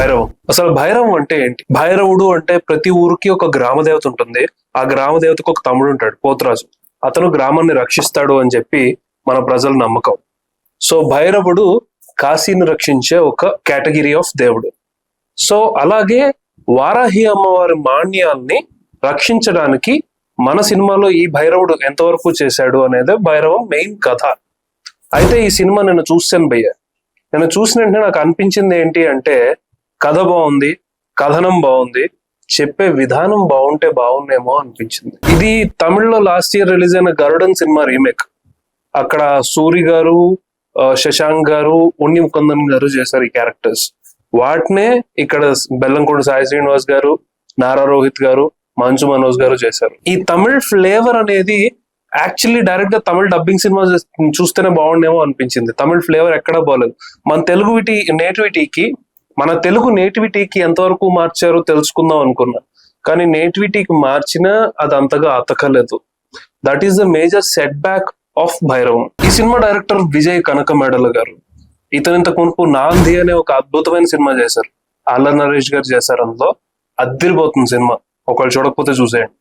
భైరవం. అసలు భైరవం అంటే ఏంటి? భైరవుడు అంటే ప్రతి ఊరికి ఒక గ్రామ దేవత ఉంటుంది. ఆ గ్రామ దేవతకు ఒక తమ్ముడు ఉంటాడు, పోతురాజు. అతను గ్రామాన్ని రక్షిస్తాడు అని చెప్పి మన ప్రజల నమ్మకం. సో భైరవుడు కాశీని రక్షించే ఒక కేటగిరీ ఆఫ్ దేవుడు. సో అలాగే వారాహి అమ్మవారి మాన్యాల్ని రక్షించడానికి మన సినిమాలో ఈ భైరవుడు ఎంతవరకు చేశాడు అనేది భైరవం మెయిన్ కథ. అయితే ఈ సినిమా నేను చూసాను భయ్య. నేను చూసిన వెంటనే నాకు అనిపించింది ఏంటి అంటే, కథ బాగుంది, కథనం బాగుంది, చెప్పే విధానం బాగుంటే బాగుండేమో అనిపించింది. ఇది తమిళ్లో లాస్ట్ ఇయర్ రిలీజ్ అయిన గరుడన్ సినిమా రీమేక్. అక్కడ సూరి గారు, శశాంక్ గారు, ఉన్ని ముకుందన్ గారు చేశారు ఈ క్యారెక్టర్స్. వాటినే ఇక్కడ బెల్లంకొండ సాయి శ్రీనివాస్ గారు, నారా రోహిత్ గారు, మంచు మనోజ్ గారు చేశారు. ఈ తమిళ్ ఫ్లేవర్ అనేది యాక్చువల్లీ డైరెక్ట్ గా తమిళ డబ్బింగ్ సినిమా చూస్తేనే బాగుండేమో అనిపించింది. తమిళ్ ఫ్లేవర్ ఎక్కడా బాగలేదు. మన తెలుగు నేటివిటీకి ఎంతవరకు మార్చారో తెలుసుకుందాం అనుకున్నా, కానీ నేటివిటీకి మార్చినా అది అంతగా అతకలేదు. That is the major setback of Bhairavam. ఈ సినిమా డైరెక్టర్ విజయ్ కనకమేడల గారు. ఇతను ఇంతకు మునుపు నాంది అనే ఒక అద్భుతమైన సినిమా చేశారు. అల్లరి నరేష్ గారు చేశారు. అందులో అద్దిరిపోతుంది సినిమా, ఒకళ్ళు చూడకపోతే చూసేయండి.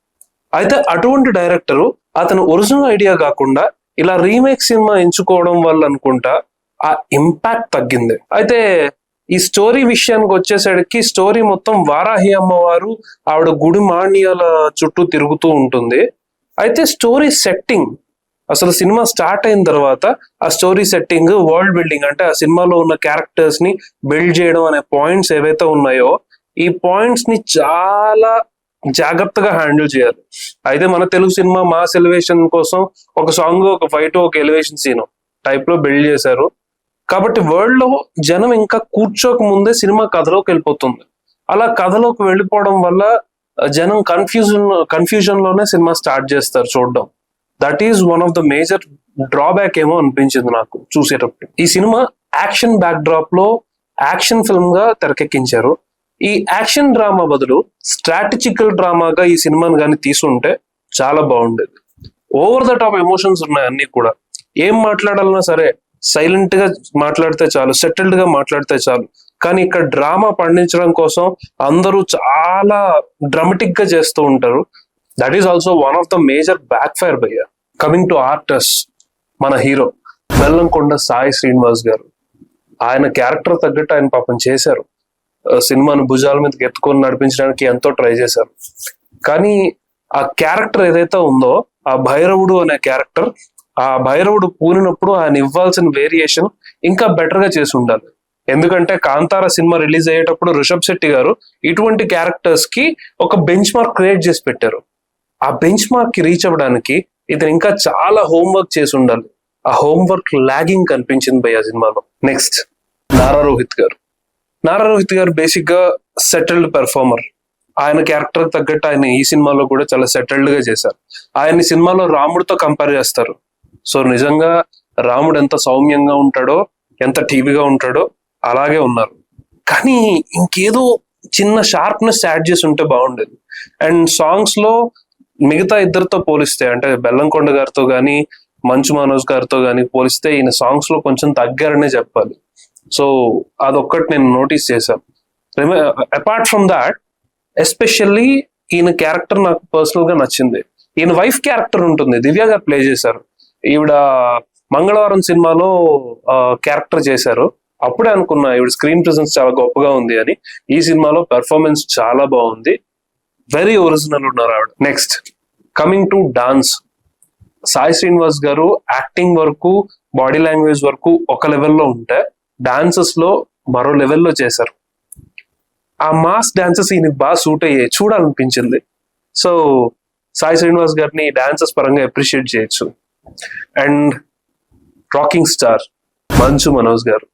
అయితే అటువంటి డైరెక్టరు అతను ఒరిజినల్ ఐడియా కాకుండా ఇలా రీమేక్ సినిమా ఎంచుకోవడం వల్ల అనుకుంటా ఆ ఇంపాక్ట్ తగ్గింది. అయితే ఈ స్టోరీ విషయానికి వచ్చేసరికి స్టోరీ మొత్తం వారాహి అమ్మవారు ఆవిడ గుడి మాన్యాల చుట్టూ తిరుగుతూ ఉంటుంది. అయితే స్టోరీ సెట్టింగ్, అసలు సినిమా స్టార్ట్ అయిన తర్వాత ఆ స్టోరీ సెట్టింగ్, వరల్డ్ బిల్డింగ్, అంటే ఆ సినిమాలో ఉన్న క్యారెక్టర్స్ ని బిల్డ్ చేయడం అనే పాయింట్స్ ఏవైతే ఉన్నాయో, ఈ పాయింట్స్ ని చాలా జాగ్రత్తగా హ్యాండిల్ చేయాలి. అయితే మన తెలుగు సినిమా మాస్ ఎలివేషన్ కోసం ఒక సాంగ్, ఒక ఫైట్, ఒక ఎలివేషన్ సీన్ టైప్ లో బిల్డ్ చేశారు. కాబట్టి వరల్డ్ లో జనం ఇంకా కూర్చోక ముందే సినిమా కథలోకి వెళ్ళిపోతుంది. అలా కథలోకి వెళ్ళిపోవడం వల్ల జనం కన్ఫ్యూజన్ లోనే సినిమా స్టార్ట్ చేస్తారు చూడడం. That is one of the major drawback ఏమో అనిపించింది నాకు చూసేటప్పుడు. ఈ సినిమా యాక్షన్ బ్యాక్ డ్రాప్ లో యాక్షన్ ఫిల్మ్ గా తెరకెక్కించారు. ఈ యాక్షన్ డ్రామా బదులు స్ట్రాటజికల్ డ్రామాగా ఈ సినిమాని కానీ తీసుంటే చాలా బాగుండేది. ఓవర్ ద టాప్ ఎమోషన్స్ ఉన్నాయి అన్ని కూడా. ఏం మాట్లాడాలన్నా సరే సైలెంట్ గా మాట్లాడితే చాలు, సెటిల్డ్ గా మాట్లాడితే చాలు. కానీ ఇక్కడ డ్రామా పండించడం కోసం అందరూ చాలా డ్రామాటిక్ గా చేస్తూ ఉంటారు. That is also one of the major back fire భయ్య. కమింగ్ టు ఆర్టిస్ట్, మన హీరో బెల్లంకొండ సాయి శ్రీనివాస్ గారు. ఆయన క్యారెక్టర్ తగ్గట్టు ఆయన పాపం చేశారు. సినిమాను భుజాల మీదకి ఎత్తుకొని నడిపించడానికి ఎంతో ట్రై చేశారు. కానీ ఆ క్యారెక్టర్ ఏదైతే ఉందో, ఆ భైరవుడు అనే క్యారెక్టర్, ఆ భైరవుడు పూనినప్పుడు ఆయన ఇవ్వాల్సిన వేరియేషన్ ఇంకా బెటర్ గా చేసి ఉండాలి. ఎందుకంటే కాంతార సినిమా రిలీజ్ అయ్యేటప్పుడు రిషబ్ శెట్టి గారు ఇటువంటి క్యారెక్టర్స్ కి ఒక బెంచ్ మార్క్ క్రియేట్ చేసి పెట్టారు. ఆ బెంచ్ మార్క్ కి రీచ్ అవ్వడానికి ఇతను ఇంకా చాలా హోంవర్క్ చేసి ఉండాలి. ఆ హోంవర్క్ లాగింగ్ కనిపించింది భయ్య సినిమాలో. నెక్స్ట్ నారా రోహిత్ గారు. నారా రోహిత్ గారు బేసిక్ గా సెటిల్డ్ పెర్ఫార్మర్. ఆయన క్యారెక్టర్ తగ్గట్టు ఆయన ఈ సినిమాలో కూడా చాలా సెటిల్డ్ గా చేశారు. ఆయన సినిమాలో రాముడితో కంపేర్ చేస్తారు. సో నిజంగా రాముడు ఎంత సౌమ్యంగా ఉంటాడో, ఎంత టీవీగా ఉంటాడో అలాగే ఉన్నారు. కానీ ఇంకేదో చిన్న షార్ప్నెస్ యాడ్ చేసి ఉంటే బాగుండేది. అండ్ సాంగ్స్ లో మిగతా ఇద్దరితో పోలిస్తే, అంటే బెల్లంకొండ గారితో గానీ మంచు మనోజ్ గారితో గానీ పోలిస్తే ఈయన సాంగ్స్ లో కొంచెం తగ్గారనే చెప్పాలి. సో అదొక్కటి నేను నోటీస్ చేశాను. అపార్ట్ ఫ్రమ్ దాట్, ఎస్పెషల్లీ ఈయన క్యారెక్టర్ నాకు పర్సనల్ గా నచ్చింది. ఈయన వైఫ్ క్యారెక్టర్ ఉంటుంది, దివ్య గారు ప్లే చేశారు. ఈవిడ మంగళవారం సినిమాలో క్యారెక్టర్ చేశారు. అప్పుడే అనుకున్నా ఈవిడ స్క్రీన్ ప్రెసెన్స్ చాలా గొప్పగా ఉంది అని. ఈ సినిమాలో పెర్ఫార్మెన్స్ చాలా బాగుంది, వెరీ ఒరిజినల్ ఉన్నారు ఆవిడ. Next coming to dance, Sai Srinivas గారు యాక్టింగ్ వరకు, బాడీ లాంగ్వేజ్ వరకు ఒక లెవెల్లో ఉంటే డాన్సెస్ లో మరో లెవెల్లో చేశారు. ఆ మాస్ డాన్సెస్ ఈయనకి బాగా సూట్ అయ్యాయి, చూడాలనిపించింది. సో సాయి శ్రీనివాస్ గారిని డాన్సెస్ పరంగా అప్రిషియేట్ చేయొచ్చు. And rocking star Manchu Manoj గారు,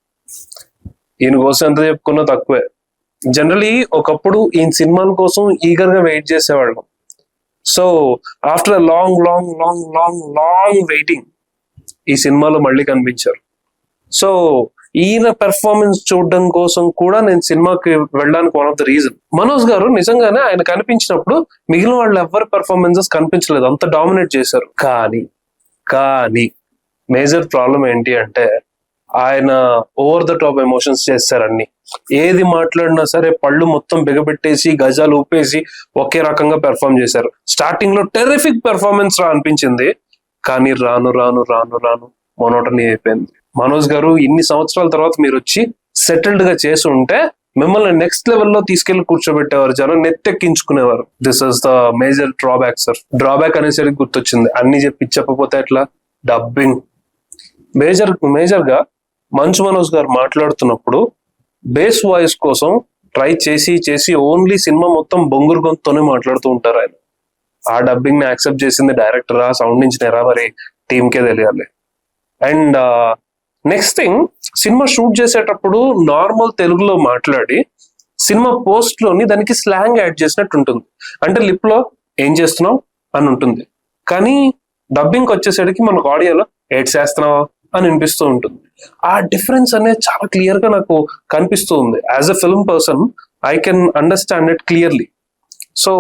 ఈయన కోసం ఎంత చెప్పుకున్నా తక్కువే. జనరలీ ఒకప్పుడు ఈయన సినిమాల కోసం ఈగర్ గా వెయిట్ చేసేవాళ్ళం. So after long long long long long waiting ఈ సినిమాలో మళ్ళీ కనిపించారు. సో ఈయన పెర్ఫార్మెన్స్ చూడడం కోసం కూడా నేను సినిమాకి వెళ్ళడానికి one of the reason. Manoj గారు నిజంగానే ఆయన కనిపించినప్పుడు మిగిలిన వాళ్ళు ఎవరి పెర్ఫార్మెన్సెస్ కనిపించలేదు, అంత డామినేట్ చేశారు. కానీ మేజర్ ప్రాబ్లం ఏంటి అంటే, ఆయన ఓవర్ ద టాప్ ఎమోషన్స్ చేస్తారు అన్ని. ఏది మాట్లాడినా సరే పళ్ళు మొత్తం బిగబెట్టేసి గజాలు ఊపేసి ఒకే రకంగా పెర్ఫామ్ చేశారు. స్టార్టింగ్ లో టెరిఫిక్ పెర్ఫార్మెన్స్ అనిపించింది, కానీ రాను రాను రాను రాను మొనోటనీ అయిపోయింది. మనోజ్ గారు ఇన్ని సంవత్సరాల తర్వాత మీరు వచ్చి సెటిల్డ్ గా చేసి ఉంటే మిమ్మల్ని నెక్స్ట్ లెవెల్లో తీసుకెళ్లి కూర్చోబెట్టేవారు, జనం నెత్తెక్కించుకునేవారు. This is the major drawback sir. Drawback అనేసరికి గుర్తొచ్చింది, అన్ని చెప్పకపోతే ఎట్లా. డబ్బింగ్ మేజర్ గా మంచు మనోజ్ గారు మాట్లాడుతున్నప్పుడు బేస్ వాయిస్ కోసం ట్రై చేసి ఓన్లీ సినిమా మొత్తం బొంగురు గొంతుతోనే మాట్లాడుతూ ఉంటారు ఆయన. ఆ డబ్బింగ్ ని యాక్సెప్ట్ చేసింది డైరెక్టరా, సౌండ్ ఇంజనీరా, మరి టీంకే తెలియాలి. And next thing, cinema shoot చేసేటప్పుడు నార్మల్ తెలుగులో మాట్లాడి సినిమా పోస్ట్ లోని దానికి స్లాంగ్ యాడ్ చేసినట్టు ఉంటుంది. అంటే లిప్ లో ఏం చేస్తున్నావు అని ఉంటుంది, కానీ డబ్బింగ్ వచ్చేసరికి మనకు ఆడియోలో ఏడ్ చేస్తున్నావా అని అనిపిస్తూ ఉంటుంది. ఆ డిఫరెన్స్ అనేది చాలా క్లియర్ గా నాకు కనిపిస్తూ ఉంది. As a film person I can understand it clearly. So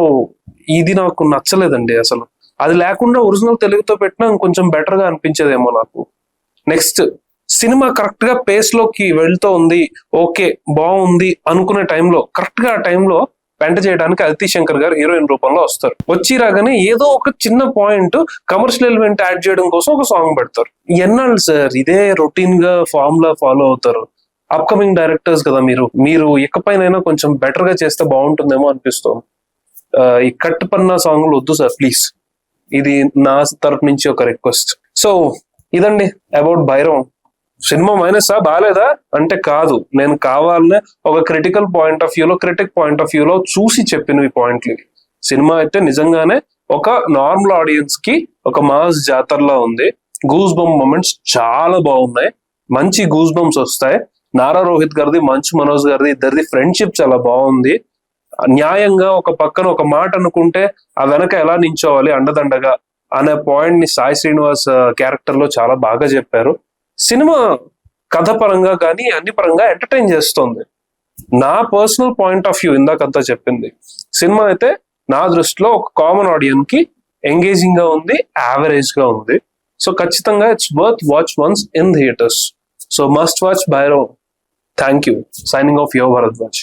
ఇది నాకు నచ్చలేదండి అసలు. అది లేకుండా ఒరిజినల్ తెలుగుతో పెట్టినా ఇంకొంచెం బెటర్ గా అనిపించేదేమో నాకు. నెక్స్ట్, సినిమా కరెక్ట్ గా పేస్ లోకి వెళ్తూ ఉంది, ఓకే బాగుంది అనుకునే టైంలో కరెక్ట్ గా ఆ టైంలో పెంట చేయడానికి అదితి శంకర్ గారు హీరోయిన్ రూపంలో వస్తారు. వచ్చి రాగానే ఏదో ఒక చిన్న పాయింట్ కమర్షియల్ ఎలిమెంట్ యాడ్ చేయడం కోసం ఒక సాంగ్ పెడతారు. ఎన్నాళ్ళు సార్ ఇదే రొటీన్ గా ఫార్ములా ఫాలో అవుతారు? అప్కమింగ్ డైరెక్టర్స్ కదా మీరు ఇకపైనైనా కొంచెం బెటర్ గా చేస్తే బాగుంటుందేమో అనిపిస్తుంది. ఈ కట్ పన్నా సాంగ్లు వద్దు సార్ ప్లీజ్. ఇది నా తరపు నుంచి ఒక రిక్వెస్ట్. సో ఇదండి అబౌట్ భైరవం. సినిమా మైనసా, బాగాలేదా అంటే కాదు, నేను కావాలనే ఒక క్రిటిక్ పాయింట్ ఆఫ్ వ్యూలో చూసి చెప్పిన ఈ పాయింట్లు. సినిమా అయితే నిజంగానే ఒక నార్మల్ ఆడియన్స్ కి ఒక మాస్ జాతరలా ఉంది. గూస్ బంప్ మూమెంట్స్ చాలా బాగున్నాయి, మంచి గూస్ బంప్స్ వస్తాయి. నారా రోహిత్ గారిది, మంచు మనోజ్ గారిది, ఇద్దరిది ఫ్రెండ్షిప్ చాలా బాగుంది. న్యాయంగా ఒక పక్కన ఒక మాట అనుకుంటే ఆ వెనక ఎలా నించోవాలి అండదండగా అనే పాయింట్ ని సాయి శ్రీనివాస్ క్యారెక్టర్ లో చాలా బాగా చెప్పారు. సినిమా కథ పరంగా కానీ అన్ని పరంగా ఎంటర్టైన్ చేస్తుంది. నా పర్సనల్ పాయింట్ ఆఫ్ వ్యూ ఇందాకంతా చెప్పింది. సినిమా అయితే నా దృష్టిలో ఒక కామన్ ఆడియన్స్ కి ఎంగేజింగ్ గా ఉంది, యావరేజ్ గా ఉంది. సో ఖచ్చితంగా it's worth watch once in theatres. So must watch Bhairav. Thank you. Signing off your Bharadwaj.